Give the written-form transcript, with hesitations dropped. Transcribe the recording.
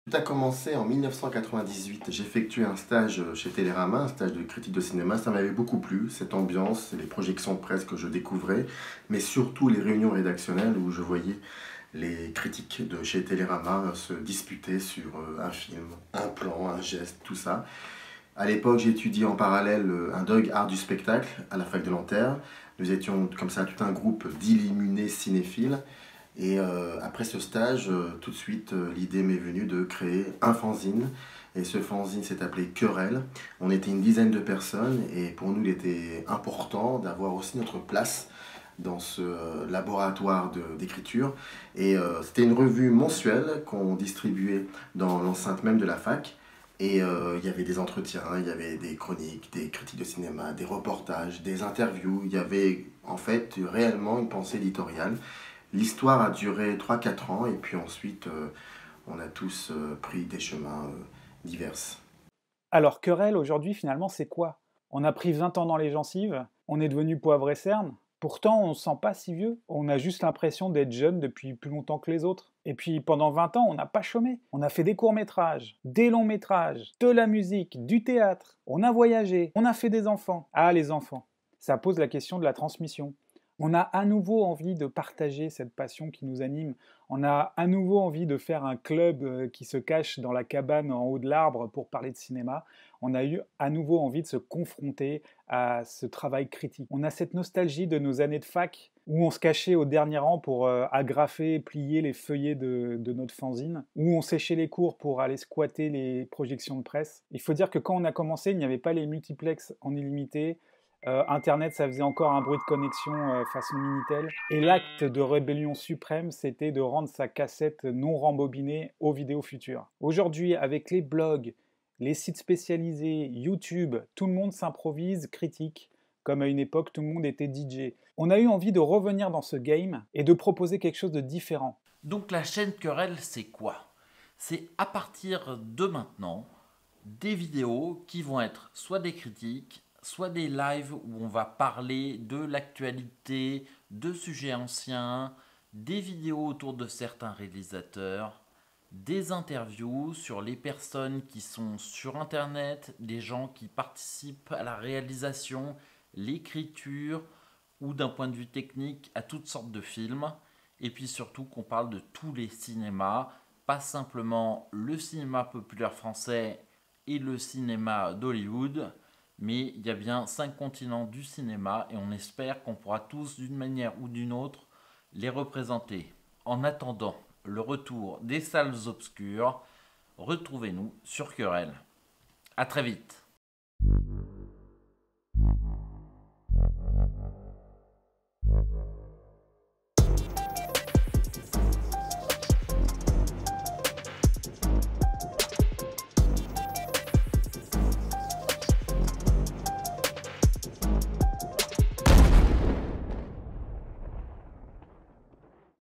Tout a commencé en 1998. J'ai effectué un stage chez Télérama, un stage de critique de cinéma. Ça m'avait beaucoup plu, cette ambiance, les projections de presse que je découvrais, mais surtout les réunions rédactionnelles où je voyais les critiques de chez Télérama se disputer sur un film, un plan, un geste, tout ça. À l'époque, j'ai étudié en parallèle un DUG art du spectacle à la fac de Nanterre. Nous étions comme ça tout un groupe d'illuminés cinéphiles. Et après ce stage, tout de suite, l'idée m'est venue de créer un fanzine. Et ce fanzine s'est appelé Querelle. On était une dizaine de personnes et pour nous, il était important d'avoir aussi notre place dans ce laboratoire d'écriture. Et c'était une revue mensuelle qu'on distribuait dans l'enceinte même de la fac. Et il y avait des entretiens, il y avait des chroniques, des critiques de cinéma, des reportages, des interviews. Il y avait en fait réellement une pensée éditoriale. L'histoire a duré 3 4 ans et puis ensuite on a tous pris des chemins divers. Alors, querelle, aujourd'hui, finalement, c'est quoi? On a pris 20 ans dans les gencives, on est devenu poivre et cerne, pourtant on ne se sent pas si vieux, on a juste l'impression d'être jeune depuis plus longtemps que les autres. Et puis pendant 20 ans, on n'a pas chômé. On a fait des courts-métrages, des longs-métrages, de la musique, du théâtre, on a voyagé, on a fait des enfants. Ah, les enfants, ça pose la question de la transmission. On a à nouveau envie de partager cette passion qui nous anime. On a à nouveau envie de faire un club qui se cache dans la cabane en haut de l'arbre pour parler de cinéma. On a eu à nouveau envie de se confronter à ce travail critique. On a cette nostalgie de nos années de fac où on se cachait au dernier rang pour agrafer, plier les feuillets de notre fanzine, où on séchait les cours pour aller squatter les projections de presse. Il faut dire que quand on a commencé, il n'y avait pas les multiplex en illimité. Internet, ça faisait encore un bruit de connexion façon Minitel. Et l'acte de rébellion suprême, c'était de rendre sa cassette non rembobinée aux vidéos futures. Aujourd'hui, avec les blogs, les sites spécialisés, YouTube, tout le monde s'improvise critique, comme à une époque tout le monde était DJ. On a eu envie de revenir dans ce game et de proposer quelque chose de différent. Donc la chaîne Querelle, c'est quoi? C'est à partir de maintenant des vidéos qui vont être soit des critiques, soit des lives où on va parler de l'actualité, de sujets anciens, des vidéos autour de certains réalisateurs, des interviews sur les personnes qui sont sur Internet, des gens qui participent à la réalisation, l'écriture ou d'un point de vue technique à toutes sortes de films. Et puis surtout qu'on parle de tous les cinémas, pas simplement le cinéma populaire français et le cinéma d'Hollywood, mais il y a bien 5 continents du cinéma et on espère qu'on pourra tous d'une manière ou d'une autre les représenter. En attendant le retour des salles obscures, retrouvez-nous sur Querelle. A très vite.